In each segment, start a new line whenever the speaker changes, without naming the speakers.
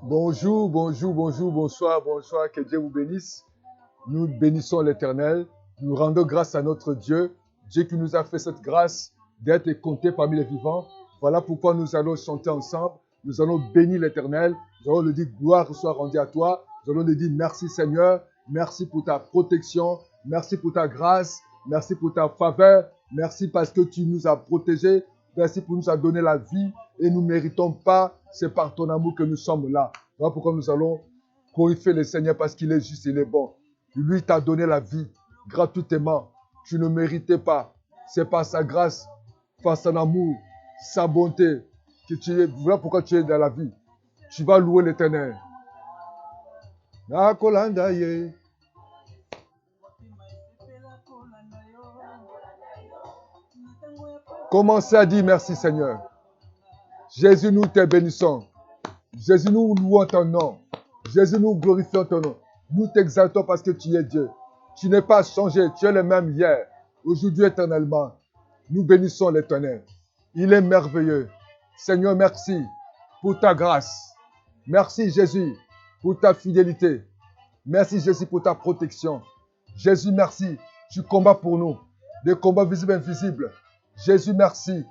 Bonjour, bonjour, bonjour, bonsoir, bonsoir, que Dieu vous bénisse. Nous bénissons l'Éternel, nous rendons grâce à notre Dieu, Dieu qui nous a fait cette grâce d'être compté parmi les vivants. Voilà pourquoi nous allons chanter ensemble, nous allons bénir l'Éternel, nous allons lui dire gloire soit rendue à toi, nous allons lui dire merci Seigneur, merci pour ta protection, merci pour ta grâce, merci pour ta faveur, merci parce que tu nous as protégés, merci pour nous avoir donné la vie et nous ne méritons pas, c'est par ton amour que nous sommes là. Voilà pourquoi nous allons glorifier le Seigneur parce qu'il est juste, il est bon. Lui t'a donné la vie gratuitement. Tu ne méritais pas. C'est par sa grâce, par son amour, sa bonté que tu es. Voilà pourquoi tu es dans la vie. Tu vas louer l'Éternel. Commencez à dire merci Seigneur. Jésus, nous te bénissons. Jésus, nous louons ton nom. Jésus, nous glorifions ton nom. Nous t'exaltons parce que tu es Dieu. Tu n'es pas changé. Tu es le même hier, aujourd'hui, éternellement. Nous bénissons l'Éternel. Il est merveilleux. Seigneur, merci pour ta grâce. Merci Jésus pour ta fidélité. Merci Jésus pour ta protection. Jésus, merci. Tu combats pour nous. Des combats visibles et invisibles. Jésus, merci.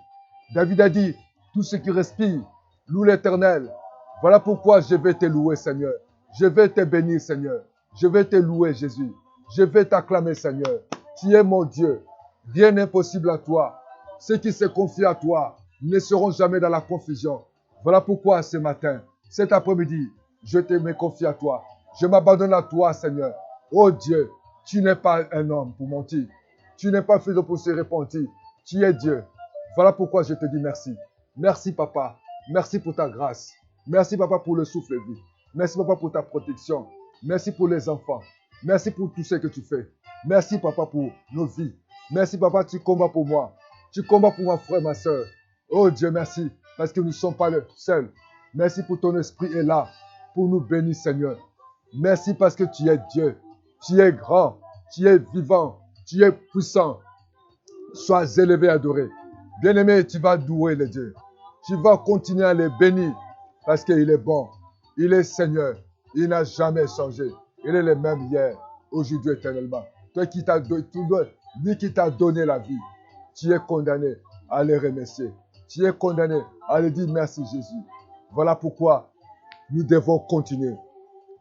David a dit, tout ce qui respire, loue l'Éternel. Voilà pourquoi je vais te louer, Seigneur. Je vais te bénir, Seigneur. Je vais te louer, Jésus. Je vais t'acclamer, Seigneur. Tu es mon Dieu. Rien n'est impossible à toi. Ceux qui se confient à toi ne seront jamais dans la confusion. Voilà pourquoi ce matin, cet après-midi, je me confie à toi. Je m'abandonne à toi, Seigneur. Oh Dieu, tu n'es pas un homme pour mentir. Tu n'es pas fils pour se repentir. Tu es Dieu. Voilà pourquoi je te dis merci. Merci, Papa. Merci pour ta grâce. Merci, Papa, pour le souffle de vie. Merci, Papa, pour ta protection. Merci pour les enfants. Merci pour tout ce que tu fais. Merci, Papa, pour nos vies. Merci, Papa, tu combats pour moi. Tu combats pour mon frère, ma soeur. Oh Dieu, merci, parce que nous ne sommes pas seuls. Merci pour ton esprit est là, pour nous bénir, Seigneur. Merci parce que tu es Dieu. Tu es grand. Tu es vivant. Tu es puissant. Sois élevé, adoré. Bien-aimé, tu vas louer les dieux. Tu vas continuer à les bénir parce qu'il est bon. Il est Seigneur. Il n'a jamais changé. Il est le même hier, aujourd'hui, éternellement. Toi qui t'as lui qui t'a donné la vie, tu es condamné à le remercier. Tu es condamné à lui dire merci Jésus. Voilà pourquoi nous devons continuer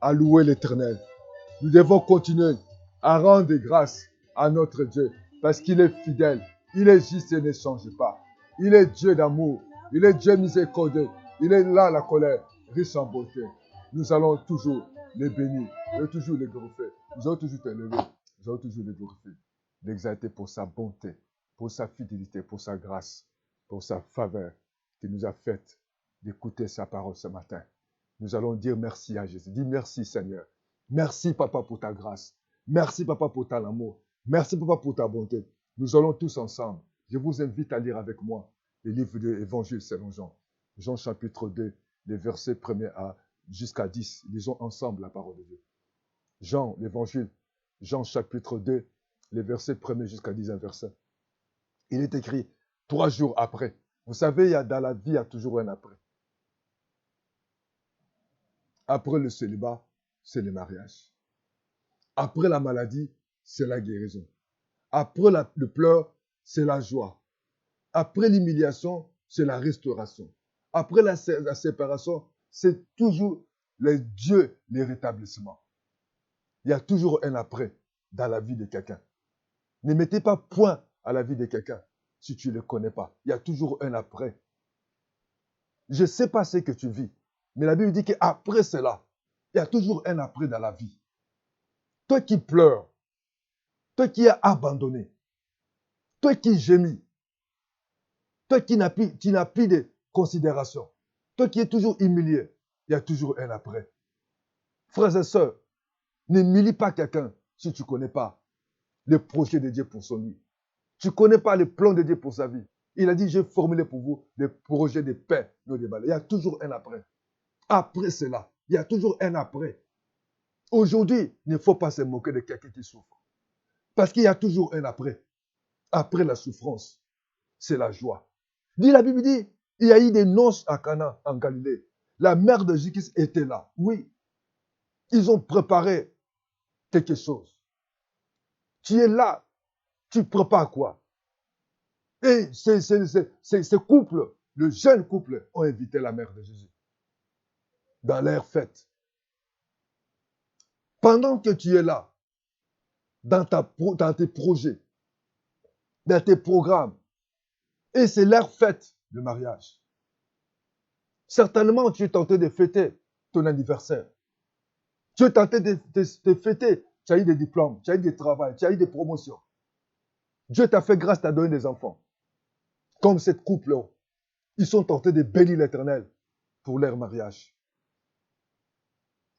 à louer l'Éternel. Nous devons continuer à rendre grâce à notre Dieu parce qu'il est fidèle. Il est juste et ne change pas. Il est Dieu d'amour. Il est Dieu miséricordieux. Il est là la colère, riche en beauté. Nous allons toujours les bénir. Nous allons toujours les glorifier. Nous allons toujours t'élever. Nous allons toujours les glorifier. L'exalter pour sa bonté, pour sa fidélité, pour sa grâce, pour sa faveur qui nous a fait d'écouter sa parole ce matin. Nous allons dire merci à Jésus. Dis merci Seigneur. Merci Papa pour ta grâce. Merci Papa pour ton amour. Merci Papa pour ta bonté. Nous allons tous ensemble. Je vous invite à lire avec moi le livre de l'Évangile selon Jean. Jean chapitre 2, les versets 1er jusqu'à 10. Lisons ensemble la parole de Dieu. Jean, l'Évangile, Jean chapitre 2, les versets 1er jusqu'à 10 verset. Il est écrit 3 jours après. Vous savez, dans la vie, il y a toujours un après. Après le célibat, c'est le mariage. Après la maladie, c'est la guérison. Après le pleur, c'est la joie. Après l'humiliation, c'est la restauration. Après la séparation, c'est toujours le Dieu, le rétablissement. Il y a toujours un après dans la vie de quelqu'un. Ne mettez pas point à la vie de quelqu'un si tu ne le connais pas. Il y a toujours un après. Je ne sais pas ce que tu vis, mais la Bible dit qu'après cela, il y a toujours un après dans la vie. Toi qui pleures, toi qui es abandonné, toi qui gémis, toi qui n'as plus de considération, toi qui es toujours humilié, il y a toujours un après. Frères et sœurs, n'humilie pas quelqu'un si tu ne connais pas le projet de Dieu pour son vie. Tu ne connais pas le plan de Dieu pour sa vie. Il a dit, j'ai formulé pour vous des projets de paix, non de malheur. Il y a toujours un après. Après cela, il y a toujours un après. Aujourd'hui, il ne faut pas se moquer de quelqu'un qui souffre. Parce qu'il y a toujours un après. Après la souffrance, c'est la joie. La Bible dit, il y a eu des noces à Cana, en Galilée. La mère de Jésus était là. Oui, ils ont préparé quelque chose. Tu es là, tu prépares quoi? Et ces couples, le jeune couple, ont invité la mère de Jésus dans leur fête. Pendant que tu es là, dans tes projets, dans tes programmes, et c'est leur fête, le mariage. Certainement, tu es tenté de fêter ton anniversaire. Tu es tenté de fêter. Tu as eu des diplômes, tu as eu des travails, tu as eu des promotions. Dieu t'a fait grâce, t'a donné des enfants. Comme cette couple-là. Ils sont tentés de bénir l'Éternel pour leur mariage.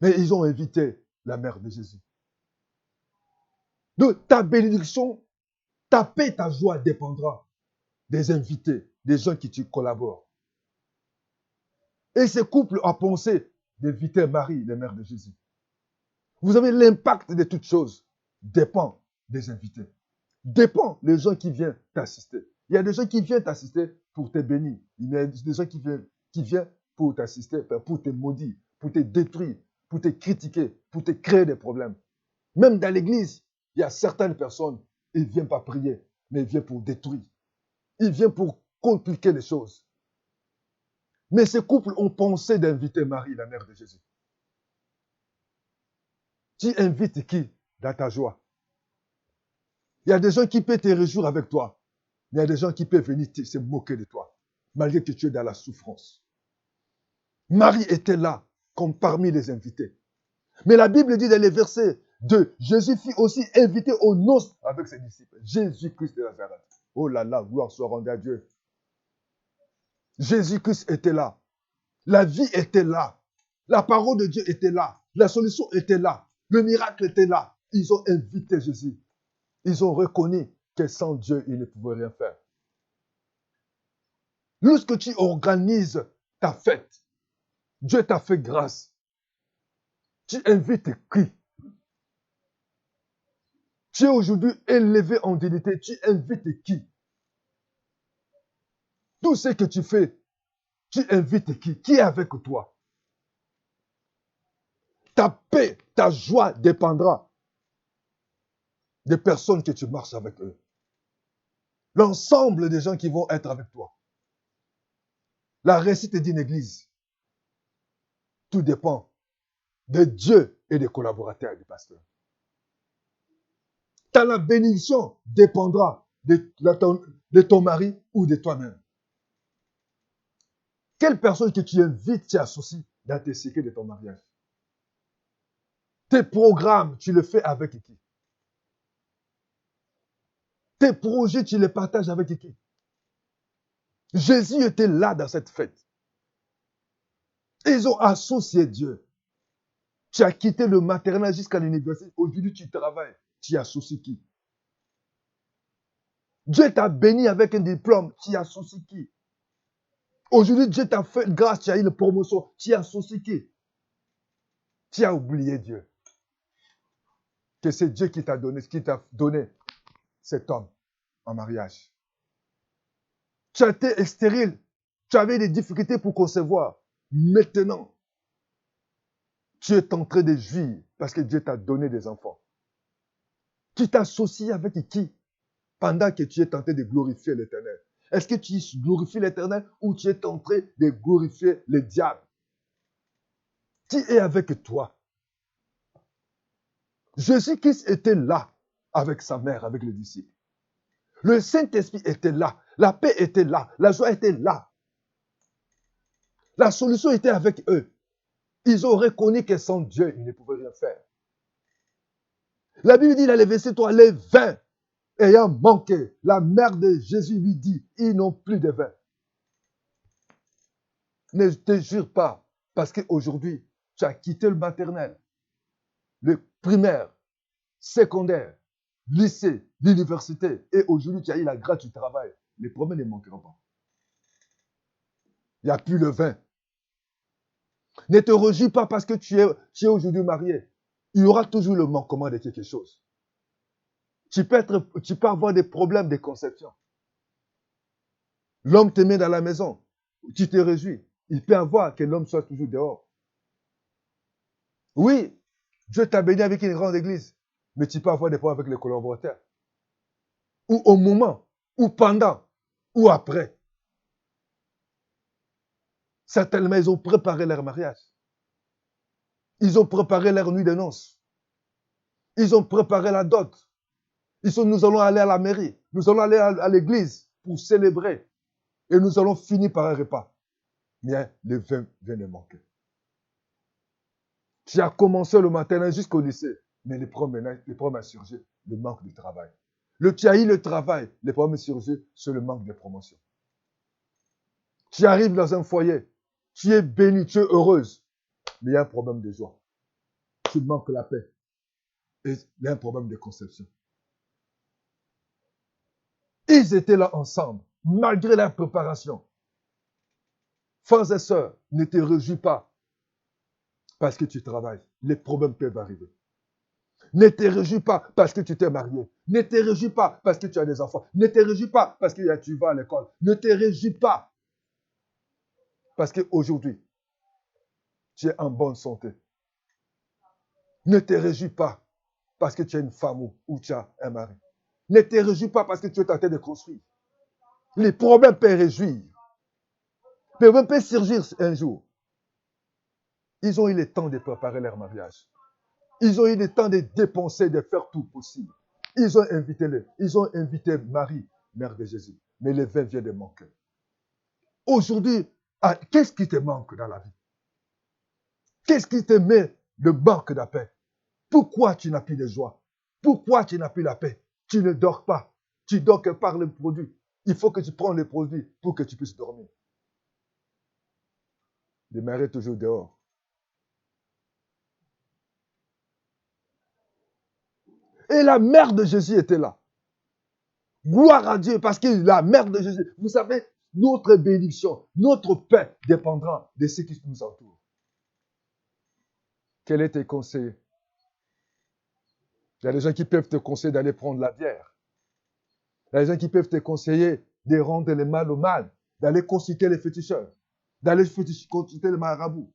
Mais ils ont invité la mère de Jésus. Donc, ta bénédiction, ta paix, ta joie dépendra des invités, des gens qui tu collabores. Et ce couple a pensé d'inviter Marie, la mère de Jésus. Vous savez, l'impact de toutes choses dépend des invités. Dépend des gens qui viennent t'assister. Il y a des gens qui viennent t'assister pour te bénir. Il y a des gens qui viennent pour t'assister, pour te maudire, pour te détruire, pour te critiquer, pour te créer des problèmes. Même dans l'église, il y a certaines personnes, ils ne viennent pas prier, mais ils viennent pour détruire. Ils viennent pour compliquer les choses. Mais ces couples ont pensé d'inviter Marie, la mère de Jésus. Tu invites qui dans ta joie? Il y a des gens qui peuvent te réjouir avec toi. Mais il y a des gens qui peuvent venir se moquer de toi, malgré que tu es dans la souffrance. Marie était là, comme parmi les invités. Mais la Bible dit dans les versets 2, Jésus fut aussi invité aux noces avec ses disciples. Jésus-Christ de Nazareth. Oh là là, gloire soit rendue à Dieu. Jésus-Christ était là. La vie était là. La parole de Dieu était là. La solution était là. Le miracle était là. Ils ont invité Jésus. Ils ont reconnu que sans Dieu, ils ne pouvaient rien faire. Lorsque tu organises ta fête, Dieu t'a fait grâce. Tu invites qui? Tu es aujourd'hui élevé en dignité. Tu invites qui? Tout ce que tu fais, tu invites qui? Qui est avec toi? Ta paix, ta joie dépendra des personnes que tu marches avec eux. L'ensemble des gens qui vont être avec toi. La réussite d'une église, tout dépend de Dieu et des collaborateurs du pasteur. La bénédiction dépendra de ton mari ou de toi-même. Quelle personne que tu invites, tu associes dans tes cycles de ton mariage? Tes programmes, tu les fais avec qui? Tes projets, tu les partages avec qui? Jésus était là dans cette fête. Ils ont associé Dieu. Tu as quitté le maternel jusqu'à l'université. Aujourd'hui, tu travailles. Tu associes qui? Dieu t'a béni avec un diplôme. Tu associes qui? Aujourd'hui, Dieu t'a fait grâce. Tu as eu une promotion. Tu associes qui? Tu as oublié Dieu. Que c'est Dieu qui t'a donné cet homme en mariage. Tu as été stérile. Tu avais des difficultés pour concevoir. Maintenant, tu es en train de jouir parce que Dieu t'a donné des enfants. Tu t'associes avec qui pendant que tu es tenté de glorifier l'Éternel? Est-ce que tu glorifies l'Éternel ou tu es tenté de glorifier le diable? Qui est avec toi? Jésus-Christ était là avec sa mère, avec les disciples. Le Saint-Esprit était là. La paix était là. La joie était là. La solution était avec eux. Ils ont reconnu que sans Dieu, ils ne pouvaient rien faire. La Bible dit dans les versets 3, les vins ayant manqué, la mère de Jésus lui dit, ils n'ont plus de vin. Ne te jure pas, parce qu'aujourd'hui, tu as quitté le maternel, le primaire, secondaire, lycée, l'université, et aujourd'hui, tu as eu la grâce du travail. Les problèmes ne manqueront pas. Il n'y a plus le vin. Ne te réjouis pas parce que tu es aujourd'hui marié. Il y aura toujours le manquement de quelque chose. Tu peux avoir des problèmes de conception. L'homme te met dans la maison. Tu te réjouis. Il peut avoir que l'homme soit toujours dehors. Oui, Dieu t'a béni avec une grande église, mais tu peux avoir des problèmes avec les collaborateurs. Ou au moment, ou pendant, ou après. Certainement, ils ont préparé leur mariage. Ils ont préparé leur nuit de noces. Ils ont préparé la dot. Nous allons aller à la mairie. Nous allons aller à l'église pour célébrer. Et nous allons finir par un repas. Mais le vin vient de manquer. Tu as commencé le matin jusqu'au lycée. Mais les problèmes ont surgi, le manque de travail. Tu as eu le travail, les problèmes surgissent sur le manque de promotion. Tu arrives dans un foyer, tu es béni, tu es heureuse, mais il y a un problème de joie. Tu manques la paix. Et il y a un problème de conception. Ils étaient là ensemble, malgré la préparation. Frères et sœurs, ne te réjouis pas parce que tu travailles. Les problèmes peuvent arriver. Ne te réjouis pas parce que tu t'es marié. Ne te réjouis pas parce que tu as des enfants. Ne te réjouis pas parce que tu vas à l'école. Ne te réjouis pas parce qu'aujourd'hui, tu es en bonne santé. Ne te réjouis pas parce que tu as une femme ou tu as un mari. Ne te réjouis pas parce que tu es en train de construire. Les problèmes peuvent réjouir. Les problèmes peuvent surgir un jour. Ils ont eu le temps de préparer leur mariage. Ils ont eu le temps de dépenser, de faire tout possible. Ils ont invité Marie, mère de Jésus. Mais le vin vient de manquer. Aujourd'hui, qu'est-ce qui te manque dans la vie? Qu'est-ce qui te met le manque de paix? Pourquoi tu n'as plus de joie? Pourquoi tu n'as plus la paix? Tu ne dors pas. Tu dors que par le produit. Il faut que tu prennes les produits pour que tu puisses dormir. Le mari est toujours dehors. Et la mère de Jésus était là. Gloire à Dieu, parce que la mère de Jésus, vous savez, notre bénédiction, notre paix dépendra de ce qui nous entoure. Quel est tes conseils? Il y a des gens qui peuvent te conseiller d'aller prendre la bière. Il y a des gens qui peuvent te conseiller de rendre le mal au mal, d'aller consulter les féticheurs, d'aller consulter les marabouts,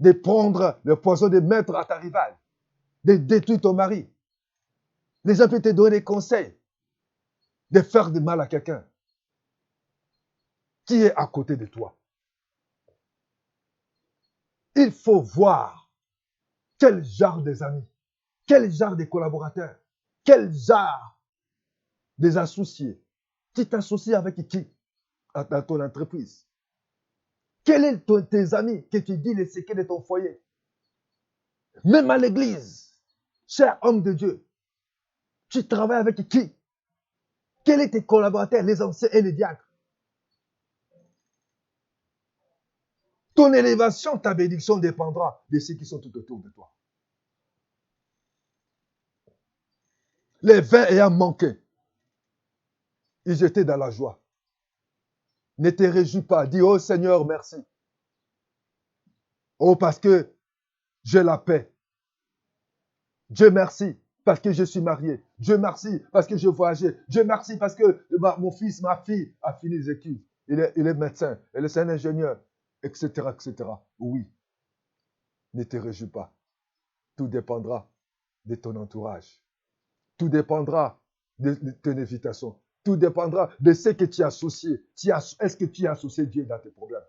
de prendre le poison, de mettre à ta rivale, de détruire ton mari. Les gens peuvent te donner des conseils de faire du mal à quelqu'un qui est à côté de toi. Il faut voir quel genre des amis, quel genre de collaborateurs, quel genre des associés. Tu t'associes avec qui dans ton entreprise? Quels sont tes amis que tu dis les secrets de ton foyer? Même à l'église, cher homme de Dieu, tu travailles avec qui? Quels sont tes collaborateurs, les anciens et les diacres? Ton élévation, ta bénédiction dépendra de ceux qui sont tout autour de toi. Les vins ayant manqué, ils étaient dans la joie. Ne te réjouis pas, dis, oh Seigneur, merci. Oh, parce que j'ai la paix. Dieu merci parce que je suis marié. Dieu merci parce que je voyageais. Dieu merci parce que mon fils, ma fille a fini les études. Il est médecin, il est un ingénieur, etc., etc. Oui, ne te réjouis pas. Tout dépendra de ton entourage. Tout dépendra de ton invitation. Tout dépendra de ce que tu as associé. Est-ce que tu as associé Dieu dans tes problèmes?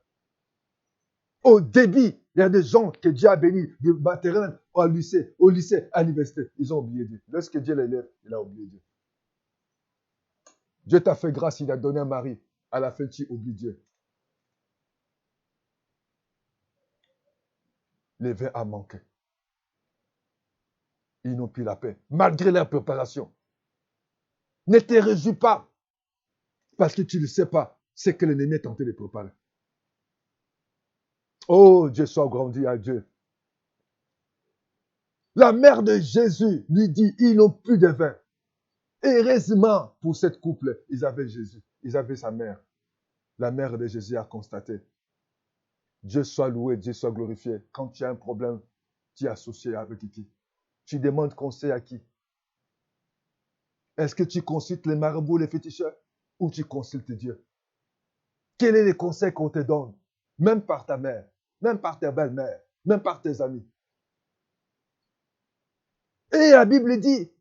Au début, il y a des gens que Dieu a bénis, du maternel au lycée, à l'université. Ils ont oublié Dieu. Lorsque Dieu l'élève, il a oublié Dieu. Dieu t'a fait grâce, il a donné un mari. À la fin, tu oublies Dieu. Les vins a manqué. Ils n'ont plus la paix, malgré leur préparation. Ne te réjouis pas, parce que tu ne sais pas ce que l'ennemi est tenté de préparer. Oh, Dieu soit grandi à Dieu. La mère de Jésus lui dit, ils n'ont plus de vin. Heureusement pour cette couple, ils avaient Jésus, ils avaient sa mère. La mère de Jésus a constaté. Dieu soit loué, Dieu soit glorifié. Quand tu as un problème, tu es associé avec qui? Tu demandes conseil à qui? Est-ce que tu consultes les marabouts, les féticheurs, ou tu consultes Dieu? Quels sont les conseils qu'on te donne? Même par ta mère, même par ta belle-mère, même par tes amis. Et la Bible dit,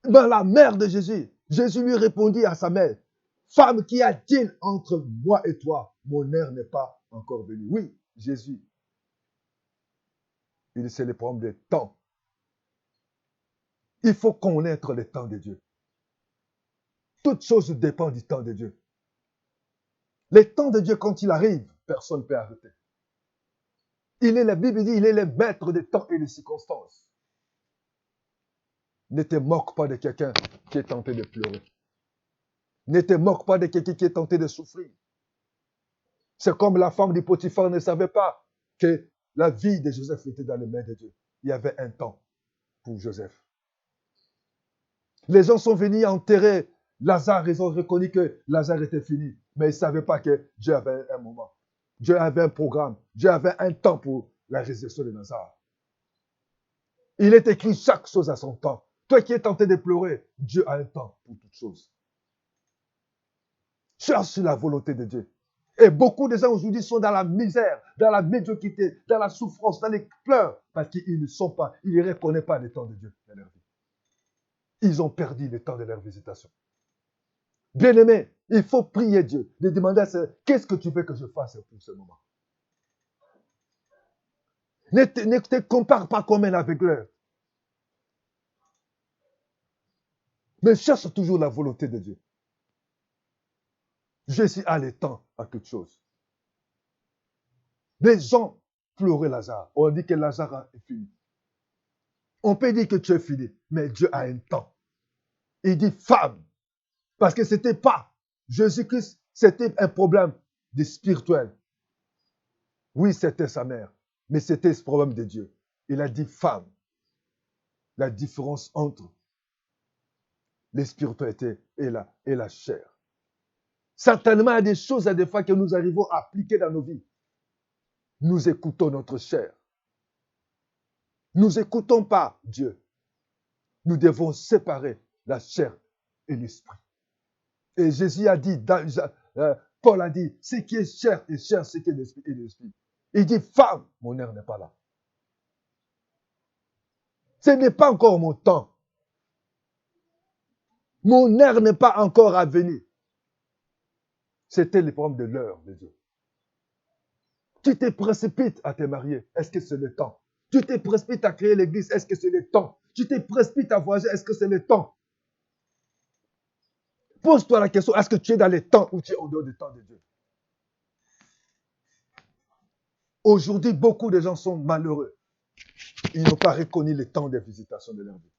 dans la mère de Jésus, Jésus lui répondit à sa mère, femme, qu'y a-t-il entre moi et toi? Mon heure n'est pas encore venue. Oui, Jésus, il c'est le problème des temps. Il faut connaître le temps de Dieu. Toute chose dépend du temps de Dieu. Le temps de Dieu, quand il arrive, personne ne peut arrêter. La Bible dit, il est le maître des temps et des circonstances. Ne te moque pas de quelqu'un qui est tenté de pleurer. Ne te moque pas de quelqu'un qui est tenté de souffrir. C'est comme la femme du Potiphar ne savait pas que la vie de Joseph était dans les mains de Dieu. Il y avait un temps pour Joseph. Les gens sont venus enterrer Lazare, ils ont reconnu que Lazare était fini, mais ils ne savaient pas que Dieu avait un moment. Dieu avait un programme. Dieu avait un temps pour la résurrection de Lazare. Il est écrit chaque chose à son temps. Toi qui es tenté de pleurer, Dieu a un temps pour toutes choses. Cherche la volonté de Dieu. Et beaucoup de gens aujourd'hui sont dans la misère, dans la médiocrité, dans la souffrance, dans les pleurs, parce qu'ils ne sont pas, ils ne reconnaissent pas le temps de Dieu dans leur vie. Ils ont perdu le temps de leur visitation. Bien-aimé, il faut prier Dieu, de demander à Dieu, qu'est-ce que tu veux que je fasse pour ce moment? Ne te compare pas comme un aveugleur. Mais cherche toujours la volonté de Dieu. Jésus a le temps à toute chose. Les gens pleuraient Lazare. On dit que Lazare est fini. On peut dire que tu es fini, mais Dieu a un temps. Il dit femme, parce que ce n'était pas Jésus-Christ, c'était un problème de spirituel. Oui, c'était sa mère, mais c'était ce problème de Dieu. Il a dit femme. La différence entre les spiritualités et la chair. Certainement, il y a des choses à des fois que nous arrivons à appliquer dans nos vies. Nous écoutons notre chair. Nous n'écoutons pas Dieu. Nous devons séparer la chair et l'esprit. Et Jésus a dit, Paul a dit, ce qui est chair est chair, ce qui est l'esprit est l'esprit. Il dit, femme, mon heure n'est pas là. Ce n'est pas encore mon temps. Mon heure n'est pas encore à venir. C'était le problème de l'heure de Dieu. Tu te précipites à te marier. Est-ce que c'est le temps? Tu te précipites à créer l'église. Est-ce que c'est le temps? Tu te précipites à voyager. Est-ce que c'est le temps? Pose-toi la question. Est-ce que tu es dans le temps ou tu es en dehors du temps de Dieu? Aujourd'hui, beaucoup de gens sont malheureux. Ils n'ont pas reconnu le temps de visitation de leur vie.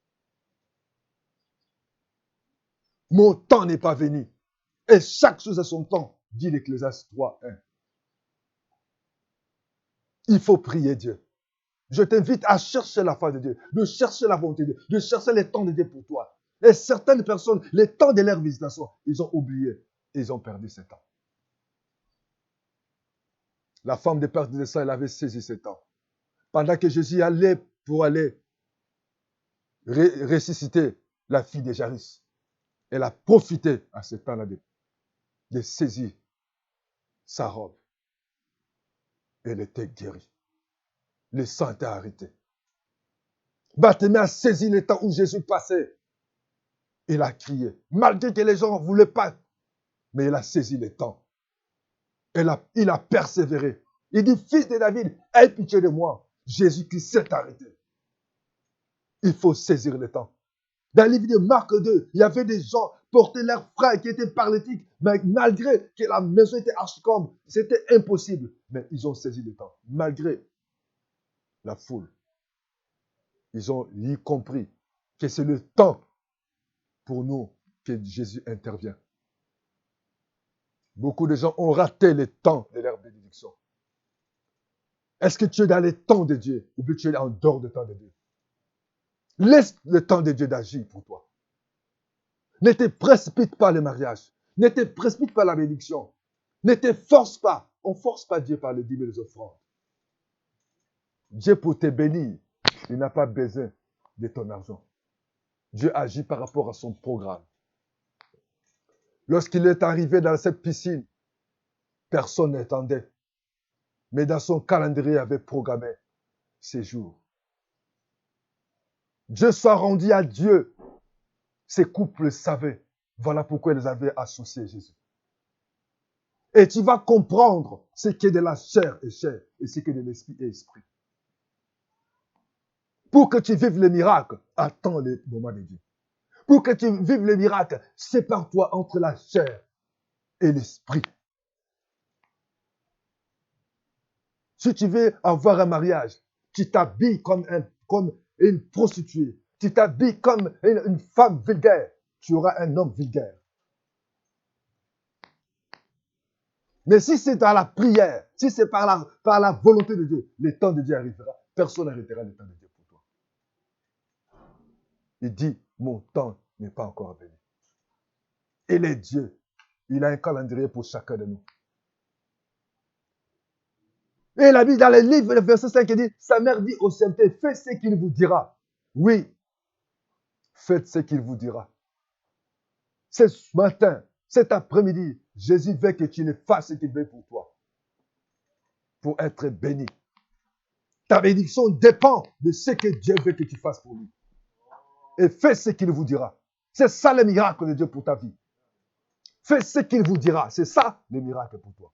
Mon temps n'est pas venu. Et chaque chose a son temps, dit l'Ecclésiaste 3:1. Il faut prier Dieu. Je t'invite à chercher la face de Dieu, de chercher la volonté de Dieu, de chercher le temps de Dieu pour toi. Et certaines personnes, le temps de leur visitation, ils ont oublié. Ils ont perdu ce temps. La femme de père de sang, elle avait saisi ce temps. Pendant que Jésus allait pour aller ressusciter la fille de Jairus, elle a profité à ce temps-là de saisir sa robe. Elle était guérie. Le sang était arrêté. Barthélemy a saisi le temps où Jésus passait. Il a crié. Malgré que les gens ne voulaient pas. Mais il a saisi le temps. Il a persévéré. Il dit, fils de David, aie pitié de moi. Jésus-Christ s'est arrêté. Il faut saisir le temps. Dans le livre de Marc 2, il y avait des gens portaient leurs frères qui étaient paralytiques, mais malgré que la maison était archicombe, c'était impossible. Mais ils ont saisi le temps. Malgré la foule. Ils ont compris que c'est le temps pour nous que Jésus intervient. Beaucoup de gens ont raté le temps de leur bénédiction. Est-ce que tu es dans le temps de Dieu ou bien tu es en dehors du temps de Dieu? Laisse le temps de Dieu d'agir pour toi. Ne te précipite pas le mariage. Ne te précipite pas la bénédiction. Ne te force pas. On ne force pas Dieu par les 10 000 offrandes. Dieu pour te bénir, il n'a pas besoin de ton argent. Dieu agit par rapport à son programme. Lorsqu'il est arrivé dans cette piscine, Personne n'attendait. Mais dans son calendrier, il avait programmé ces jours. Dieu soit rendu à Dieu. Ces couples le savaient. Voilà pourquoi ils avaient associé Jésus. Et tu vas comprendre ce qui est de la chair et ce qui est de l'esprit et esprit. Pour que tu vives le miracle, attends le moment de Dieu. Pour que tu vives le miracle, sépare-toi entre la chair et l'esprit. Si tu veux avoir un mariage, tu t'habilles comme une prostituée. Tu t'habilles comme une femme vulgaire. Tu auras un homme vulgaire. Mais si c'est dans la prière, si c'est par la volonté de Dieu, le temps de Dieu arrivera. Personne n'arrêtera le temps de Dieu pour toi. Il dit, mon temps n'est pas encore venu. Il est Dieu. Il a un calendrier pour chacun de nous. Et la Bible, dans le livre, le verset 5, il dit, sa mère dit au serviteur, faites ce qu'il vous dira. Oui, faites ce qu'il vous dira. Ce matin, cet après-midi, Jésus veut que tu le fasses ce qu'il veut pour toi. Pour être béni. Ta bénédiction dépend de ce que Dieu veut que tu fasses pour lui. Et fais ce qu'il vous dira. C'est ça le miracle de Dieu pour ta vie. Fais ce qu'il vous dira. C'est ça le miracle pour toi.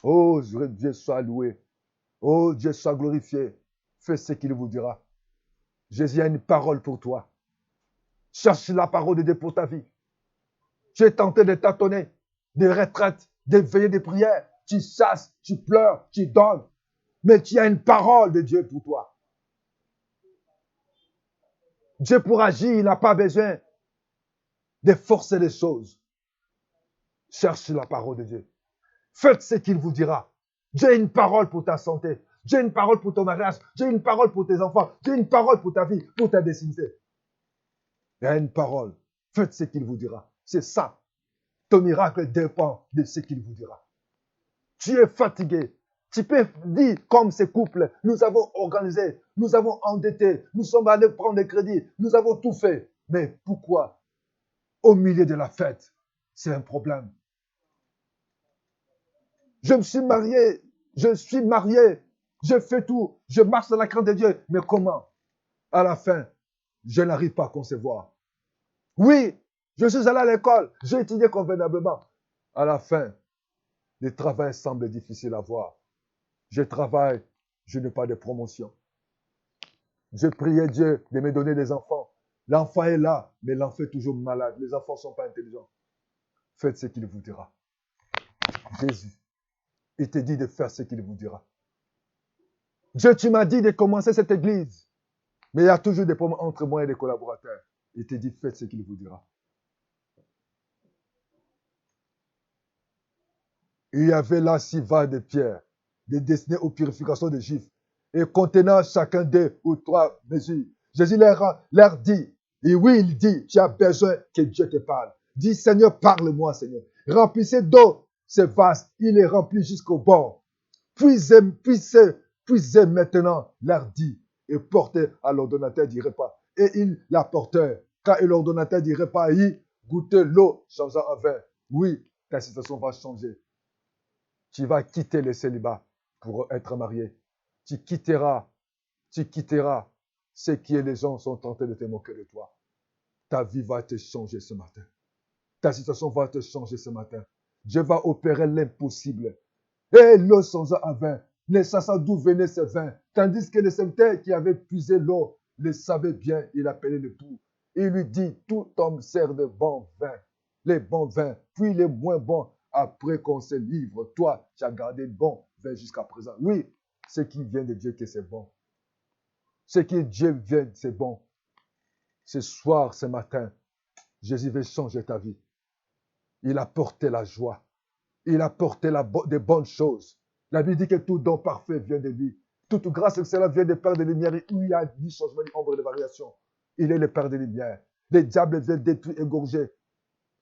Oh, Dieu soit loué. Oh, Dieu soit glorifié. Fais ce qu'il vous dira. Jésus a une parole pour toi. Cherche la parole de Dieu pour ta vie. Tu es tenté de tâtonner, de retraite, de veiller de prière. Tu chasses, tu pleures, tu donnes. Mais tu as une parole de Dieu pour toi. Dieu pour agir, il n'a pas besoin de forcer les choses. Cherche la parole de Dieu. Faites ce qu'il vous dira. Dieu a une parole pour ta santé. Dieu a une parole pour ton mariage. Dieu a une parole pour tes enfants. Dieu a une parole pour ta vie, pour ta destinée. Il y a une parole. Faites ce qu'il vous dira. C'est ça. Ton miracle dépend de ce qu'il vous dira. Tu es fatigué. Tu peux dire comme ces couples, nous avons organisé, nous avons endetté, nous sommes allés prendre des crédits, nous avons tout fait. Mais pourquoi? Au milieu de la fête, c'est un problème. Je me suis marié, je suis marié, je fais tout, je marche dans la crainte de Dieu. Mais comment? À la fin, je n'arrive pas à concevoir. Oui, je suis allé à l'école, j'ai étudié convenablement. À la fin, le travail semble difficile à voir. Je travaille, je n'ai pas de promotion. Je priais Dieu de me donner des enfants. L'enfant est là, mais l'enfant est toujours malade. Les enfants ne sont pas intelligents. Faites ce qu'il vous dira. Jésus, il te dit de faire ce qu'il vous dira. Dieu, tu m'as dit de commencer cette église. Mais il y a toujours des problèmes entre moi et les collaborateurs. Il te dit, faites ce qu'il vous dira. Il y avait là 6 vases de pierre, destinées aux purifications des Juifs, et contenant chacun 2 ou 3 mesures. Jésus leur dit, et oui, il dit, tu as besoin que Dieu te parle. Dis, Seigneur, parle-moi, Seigneur. Remplissez d'eau ce vase, il est rempli jusqu'au bord. Puisez maintenant, leur dit, et portez à l'ordonnateur du repas. Et il l'apporteur, quand l'ordonnateur du repas y goûtait l'eau changeant en vin. Oui, ta situation va changer. Tu vas quitter le célibat pour être marié. Tu quitteras ce qui est les gens sont tentés de te moquer de toi. Ta vie va te changer ce matin. Ta situation va te changer ce matin. Dieu va opérer l'impossible. Et l'eau changeant en vin, ne sachant d'où venait ce vin. Tandis que le serviteur qui avait puisé l'eau le savait bien, il appelait le pou. Il lui dit, tout homme sert de bon vin, les bons vins, puis les moins bons, après qu'on se livre. Toi, tu as gardé le bon vin jusqu'à présent. Oui, ce qui vient de Dieu, que c'est bon. Ce qui Dieu vient, c'est bon. Ce soir, ce matin, Jésus veut changer ta vie. Il a porté la joie. Il a porté des bonnes choses. La Bible dit que tout don parfait vient de lui. Toute grâce excellente vient du Père de lumière. Où il y a ni changement, ni ombre de variation. Il est le Père de lumière. Les diables viennent détruire, égorger.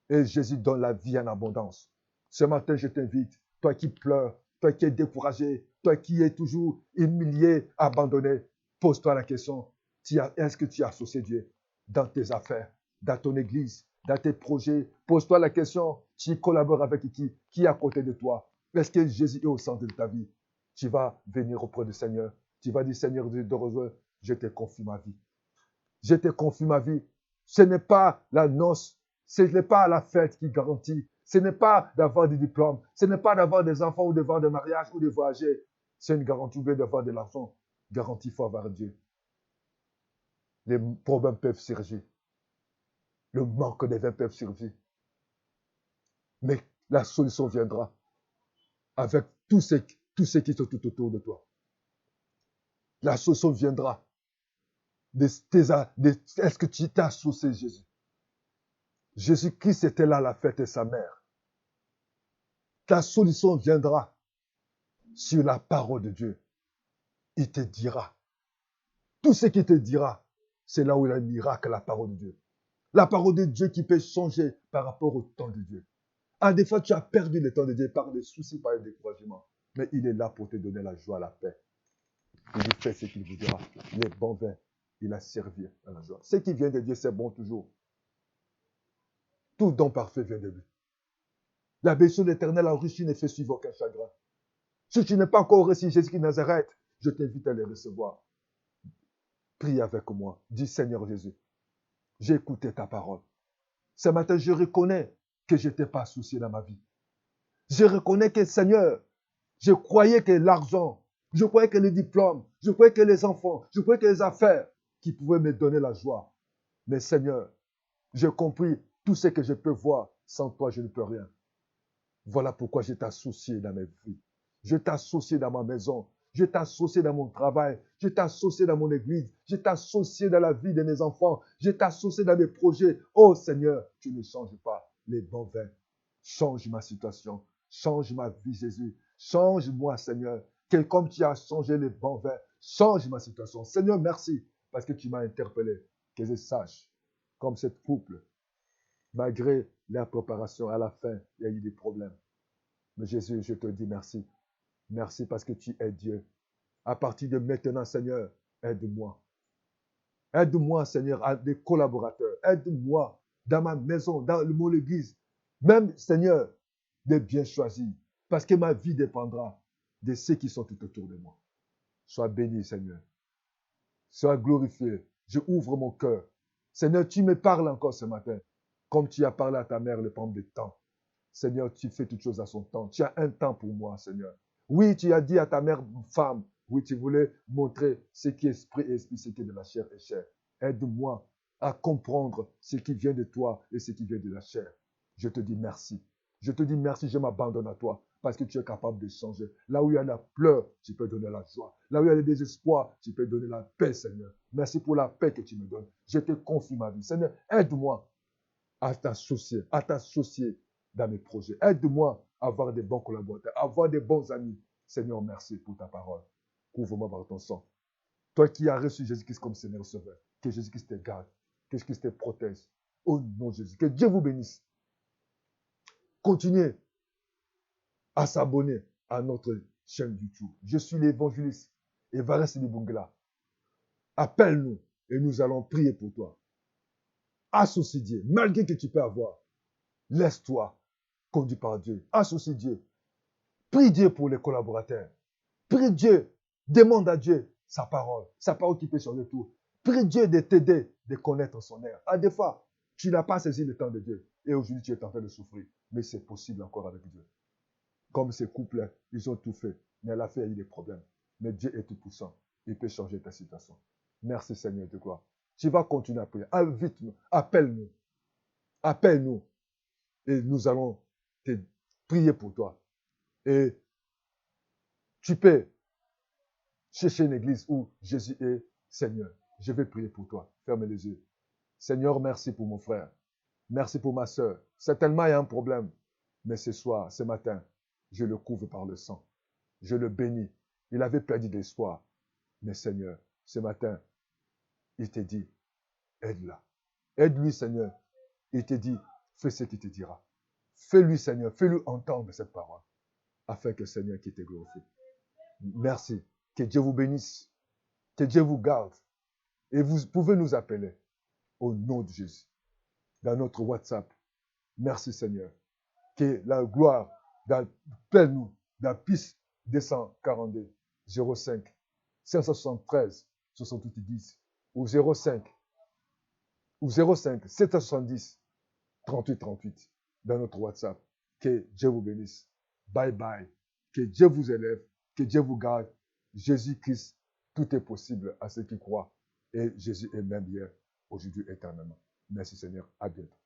Et Jésus donne la vie en abondance. Ce matin, je t'invite, toi qui pleures, toi qui es découragé, toi qui es toujours humilié, abandonné, pose-toi la question, est-ce que tu as associé Dieu dans tes affaires, dans ton église, dans tes projets? Pose-toi la question, tu collabores avec qui est à côté de toi? Parce que Jésus est au centre de ta vie. Tu vas venir auprès du Seigneur. Tu vas dire, Seigneur, je te confie ma vie. Je te confie ma vie. Ce n'est pas la noce, ce n'est pas la fête qui garantit. Ce n'est pas d'avoir des diplômes. Ce n'est pas d'avoir des enfants ou d'avoir des mariages ou de voyager. C'est une garantie ou bien d'avoir de l'argent. Garantie, il faut avoir Dieu. Les problèmes peuvent surgir. Le manque de vin peuvent surgir. Mais la solution viendra avec tous ceux qui sont tout autour de toi. La solution viendra. Est-ce que tu t'es associé Jésus? Jésus-Christ était là à la fête de sa mère. Ta solution viendra sur la parole de Dieu. Il te dira. Tout ce qu'il te dira, c'est là où il y a un miracle, la parole de Dieu. La parole de Dieu qui peut changer par rapport au temps de Dieu. Des fois, tu as perdu le temps de Dieu par des soucis, par des découragements. Mais il est là pour te donner la joie, la paix. Il lui fait ce qu'il vous dira. Les bons vins, il a servi à la joie. Ce qui vient de Dieu, c'est bon toujours. Tout don parfait vient de lui. La bénédiction de l'Éternel enrichit ne fait suivre aucun chagrin. Si tu n'es pas encore reçu Jésus-Christ de Nazareth, je t'invite à les recevoir. Prie avec moi. Dis Seigneur Jésus, j'ai écouté ta parole. Ce matin, je reconnais que je n'étais pas soucié dans ma vie. Je reconnais que Seigneur, je croyais que l'argent, je croyais que les diplômes, je croyais que les enfants, je croyais que les affaires qui pouvaient me donner la joie. Mais Seigneur, j'ai compris tout ce que je peux voir. Sans toi, je ne peux rien. Voilà pourquoi je t'associe dans mes vies. Je t'associe dans ma maison. Je t'associe dans mon travail. Je t'associe dans mon église. Je t'associe dans la vie de mes enfants. Je t'associe dans mes projets. Oh Seigneur, tu ne changes pas les bons vins. Change ma situation. Change ma vie, Jésus. Change-moi, Seigneur. Comme tu as changé les bons vins, change ma situation. Seigneur, merci parce que tu m'as interpellé. Que je sache, comme cette couple, malgré la préparation, à la fin, il y a eu des problèmes. Mais Jésus, je te dis merci. Merci parce que tu es Dieu. À partir de maintenant, Seigneur, aide-moi. Aide-moi, Seigneur, à des collaborateurs. Aide-moi dans ma maison, dans mon église. Même, Seigneur, de bien choisir. Parce que ma vie dépendra de ceux qui sont tout autour de moi. Sois béni, Seigneur. Sois glorifié. Je ouvre mon cœur. Seigneur, tu me parles encore ce matin. Comme tu as parlé à ta mère le temps de temps. Seigneur, tu fais toutes choses à son temps. Tu as un temps pour moi, Seigneur. Oui, tu as dit à ta mère femme, oui, tu voulais montrer ce qui est esprit et esprit, ce qui est de la chair et chair. Aide-moi à comprendre ce qui vient de toi et ce qui vient de la chair. Je te dis merci. Je te dis merci, je m'abandonne à toi parce que tu es capable de changer. Là où il y a la pleurs, tu peux donner la joie. Là où il y a le désespoir, tu peux donner la paix, Seigneur. Merci pour la paix que tu me donnes. Je te confie ma vie. Seigneur, aide-moi à t'associer dans mes projets. Aide-moi à avoir des bons collaborateurs, à avoir des bons amis. Seigneur, merci pour ta parole. Couvre-moi par ton sang. Toi qui as reçu Jésus-Christ comme Seigneur Sauveur, que Jésus-Christ te garde, que Jésus-Christ te protège. Au nom de Jésus, que Dieu vous bénisse. Continuez à s'abonner à notre chaîne YouTube. Je suis l'évangéliste Evariste Libungela. Appelle-nous et nous allons prier pour toi. Associe Dieu, malgré que tu peux avoir. Laisse-toi conduire par Dieu. Associe Dieu. Prie Dieu pour les collaborateurs. Prie Dieu. Demande à Dieu sa parole qui peut changer tout. Prie Dieu de t'aider, de connaître son air. Des fois, tu n'as pas saisi le temps de Dieu. Et aujourd'hui, tu es en train de souffrir. Mais c'est possible encore avec Dieu. Comme ces couples, ils ont tout fait. Mais à la fin, il y a eu des problèmes. Mais Dieu est tout puissant. Il peut changer ta situation. Merci Seigneur de gloire. Tu vas continuer à prier. Invite-nous. Appelle-nous. Appelle-nous. Et nous allons te prier pour toi. Et tu peux chercher une église où Jésus est Seigneur. Je vais prier pour toi. Ferme les yeux. Seigneur, merci pour mon frère. Merci pour ma soeur. Certainement, il y a un problème. Mais ce soir, ce matin, je le couvre par le sang. Je le bénis. Il avait perdu d'espoir. Mais Seigneur, ce matin, il te dit, aide-la. Aide-lui, Seigneur. Il te dit, fais ce qu'il te dira. Fais-lui, Seigneur, fais-lui entendre cette parole. Afin que Seigneur qui te glorifie. Merci. Que Dieu vous bénisse. Que Dieu vous garde. Et vous pouvez nous appeler au nom de Jésus. Dans notre WhatsApp. Merci Seigneur. Que la gloire appelle-nous la piste 242 05 573 68 10 ou 05 770 38 38 dans notre WhatsApp. Que Dieu vous bénisse. Bye bye. Que Dieu vous élève. Que Dieu vous garde. Jésus-Christ, tout est possible à ceux qui croient. Et Jésus est même hier, aujourd'hui, éternellement. Merci Seigneur. À bientôt.